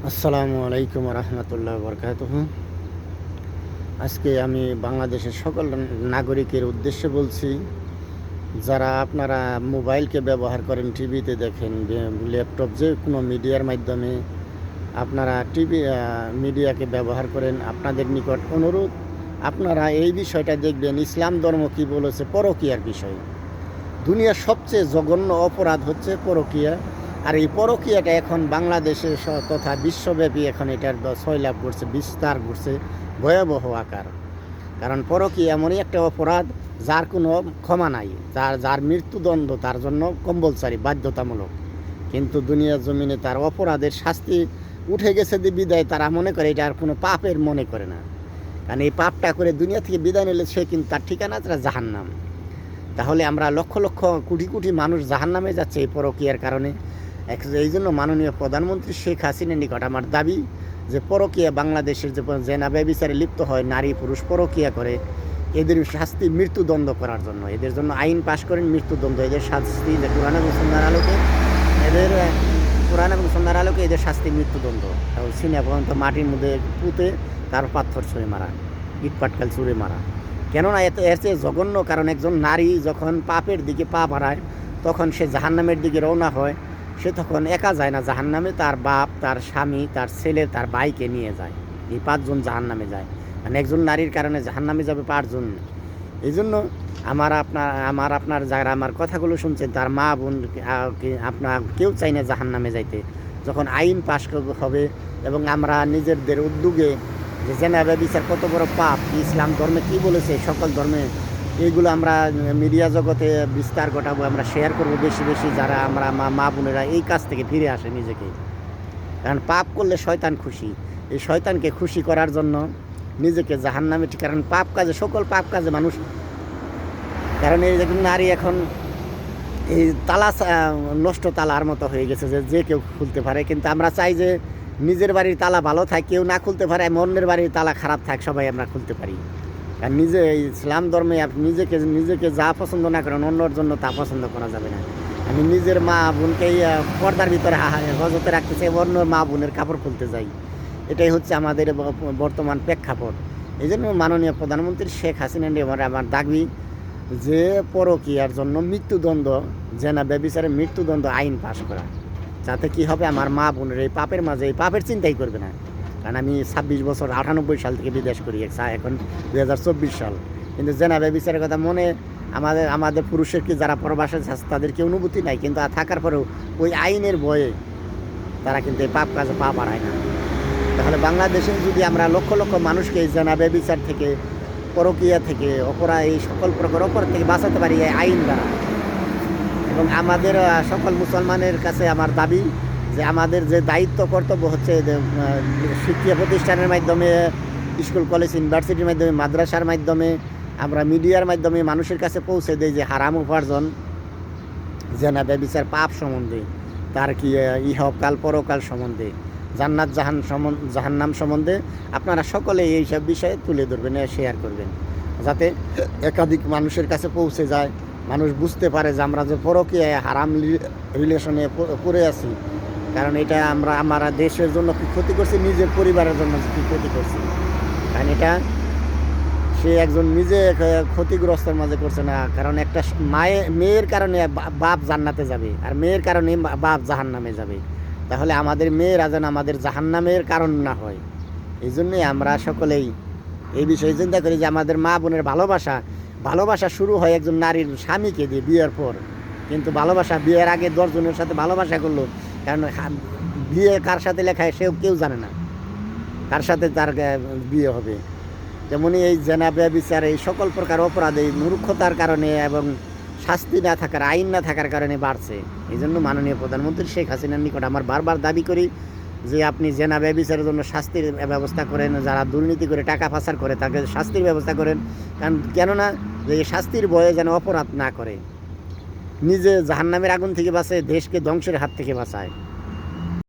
আসসালামু আলাইকুম রহমতুল্লাহ বরকাতুহ। আজকে আমি বাংলাদেশের সকল নাগরিকের উদ্দেশ্যে বলছি, যারা আপনারা মোবাইলকে ব্যবহার করেন, টিভিতে দেখেন, ল্যাপটপ, যে কোনো মিডিয়ার মাধ্যমে আপনারা মিডিয়াকে ব্যবহার করেন, আপনাদের নিকট অনুরোধ, আপনারা এই বিষয়টা দেখবেন। ইসলাম ধর্ম কী বলেছে পরকীয়ার বিষয়। দুনিয়ার সবচেয়ে জঘন্য অপরাধ হচ্ছে পরকীয়া। আর এই পরকীয়াটা এখন বাংলাদেশে তথা বিশ্বব্যাপী এখন এটার ছয়লাভ করছে, বিস্তার করছে ভয়াবহ আকার। কারণ পরকীয়া এমনই একটা অপরাধ যার কোনো ক্ষমা নাই, যার মৃত্যুদণ্ড তার জন্য কম্পালসারি, বাধ্যতামূলক। কিন্তু দুনিয়ার জমিনে তার অপরাধের শাস্তি উঠে গেছে বিদায় তারা মনে করে এটা আর কোনো পাপের মনে করে না। কারণ এই পাপটা করে দুনিয়া থেকে বিদায় নিলে সে কিন্তু তার ঠিকানা তারা জাহান্নাম। তাহলে আমরা লক্ষ লক্ষ কোটি কোটি মানুষ জাহান্নামে যাচ্ছে এই পরকীয়ার কারণে। এই জন্য মাননীয় প্রধানমন্ত্রী শেখ হাসিনার নিকট আমার দাবি যে পরকীয়া বাংলাদেশের যে জেনা ব্যভিচারে লিপ্ত হয়, নারী পুরুষ পরকীয়া করে, এদের শাস্তি মৃত্যুদণ্ড করার জন্য, এদের জন্য আইন পাশ করেন মৃত্যুদণ্ড। এদের শাস্তি যে কোরআন এবং সুন্নাহর আলোকে, এদের কোরআন এবং সুন্নাহর আলোকে এদের শাস্তি মৃত্যুদণ্ড। সিনে পর্যন্ত মাটির মধ্যে পুঁতে তার পাথর ছুঁড়ে মারা, ইটপাটকাল ছুঁড়ে মারা। কেননা এর চেয়ে জঘন্য, কারণ একজন নারী যখন পাপের দিকে পা বাড়ায় তখন সে জাহান্নামের দিকে রওনা হয়। সে তখন একা যায় না জাহান্নামে, তার বাপ, তার স্বামী, তার ছেলে, তার ভাইকে নিয়ে যায়। এই 5 জন জাহান্নামে যায়। মানে একজন নারীর কারণে জাহান্নামে যাবে 5 জন। এই জন্য আপনার যারা আমার কথাগুলো শুনছেন তার মা বোন, আপনার কেউ চাই না জাহান্নামে যাইতে। যখন আইন পাশ হবে এবং আমরা নিজেদের উদ্যোগে যে জেনা ব্যভিচার কত বড় পাপ, ইসলাম ধর্মে কী বলেছে, সকল ধর্মে এইগুলো আমরা মিডিয়া জগতে বিস্তার ঘটাবো, আমরা শেয়ার করবো বেশি বেশি, যারা আমরা মা বোনেরা এই কাজ থেকে ফিরে আসে নিজেকে। কারণ পাপ করলে শয়তান খুশি, এই শয়তানকে খুশি করার জন্য নিজেকে জাহান্নামে, কারণ পাপ কাজে, সকল পাপ কাজে মানুষ, কারণ এই নারী এখন এই তালা নষ্ট তালার মতো হয়ে গেছে যে কেউ খুলতে পারে। কিন্তু আমরা চাই যে নিজের বাড়ির তালা ভালো থাক, কেউ না খুলতে পারে, অন্যের বাড়ির তালা খারাপ থাক, সবাই আমরা খুলতে পারি। আর নিজে ইসলাম ধর্মে আপনি নিজেকে যা পছন্দ না করেন অন্যর জন্য তা পছন্দ করা যাবে না। আমি নিজের মা বোনকেই পর্দার ভিতরে হজতে রাখতেছে, অন্য মা বোনের কাপড় খুলতে যাই। এটাই হচ্ছে আমাদের বর্তমান প্রেক্ষাপট। এই জন্য মাননীয় প্রধানমন্ত্রী শেখ হাসিনা আমার দাবি যে পরকীয়ার জন্য মৃত্যুদণ্ড, জেনা ব্যভিচারে মৃত্যুদণ্ড আইন পাশ করা, যাতে কি হবে, আমার মা বোনের এই পাপের মাঝে এই পাপের চিন্তাই করবে না। কারণ আমি 26 বছর 98 সাল থেকে বিদেশ করি, এখন 2024 সাল। কিন্তু জেনা ব্যভিচারের কথা মনে আমাদের পুরুষের কি যারা প্রবাসে আছে তাদের কি অনুভূতি নাই, কিন্তু থাকার পরেও ওই আইনের ভয়ে তারা কিন্তু এই পাপ কাজে পা বাড়ায় না। তাহলে বাংলাদেশে যদি আমরা লক্ষ লক্ষ মানুষকে এই জেনা ব্যভিচার থেকে, পরকীয়া থেকে, এই সকল প্রকার অপরাধ থেকে বাঁচাতে পারি এই আইন দ্বারা, এবং আমাদের সকল মুসলমানের কাছে আমার দাবি যে আমাদের যে দায়িত্ব কর্তব্য হচ্ছে শিক্ষা প্রতিষ্ঠানের মাধ্যমে, স্কুল কলেজ ইউনিভার্সিটির মাধ্যমে, মাদ্রাসার মাধ্যমে, আমরা মিডিয়ার মাধ্যমে মানুষের কাছে পৌঁছে দেই যে হারাম উপার্জন, জেনা ব্যভিচার পাপ সম্বন্ধে, তার কি ইহকাল পরকাল সম্বন্ধে, জান্নাত জাহান্নাম সম্বন্ধে আপনারা সকলে এইসব বিষয়ে তুলে ধরবেন, শেয়ার করবেন, যাতে একাধিক মানুষের কাছে পৌঁছে যায়। মানুষ বুঝতে পারে যে আমরা যে পরকীয়ায় হারাম রিলেশনে পড়ে আছি, কারণ এটা আমরা দেশের জন্য কী ক্ষতি করছি, নিজের পরিবারের জন্য কী ক্ষতি করছি। কারণ এটা সে একজন নিজে ক্ষতিগ্রস্তের মাঝে করছে না, কারণ একটা মেয়ের কারণে বাপ জান্নাতে যাবে, আর মেয়ের কারণে বাপ জাহান্নামে যাবে। তাহলে আমাদের মেয়েরা যেন আমাদের জাহান্নামের কারণ না হয়। এই জন্যই আমরা সকলেই এই বিষয়ে চিন্তা করি যে আমাদের মা বোনের ভালোবাসা শুরু হয় একজন নারীর স্বামীকে দিয়ে বিয়ের পর। কিন্তু ভালোবাসা বিয়ের আগে 10 জনের সাথে ভালোবাসা করলো, কারণ বিয়ে কার সাথে লেখায় সেও কেউ জানে না, কার সাথে তার বিয়ে হবে। যেমনই এই জেনা ব্যভিচার, এই সকল প্রকার অপরাধ এই মূর্খতার কারণে এবং শাস্তি না থাকার, আইন না থাকার কারণে বাড়ছে। এই জন্য মাননীয় প্রধানমন্ত্রী শেখ হাসিনার নিকট আমার বারবার দাবি করি যে আপনি জেনা ব্যভিচারের জন্য শাস্তির ব্যবস্থা করেন, যারা দুর্নীতি করে টাকা পাচার করে তাকে শাস্তির ব্যবস্থা করেন। কেননা যে শাস্তির ভয়ে যেন অপরাধ না করে, নিজে জাহান্নামের আগুন থেকে বাঁচে, দেশকে ধ্বংসের হাত থেকে বাঁচায়।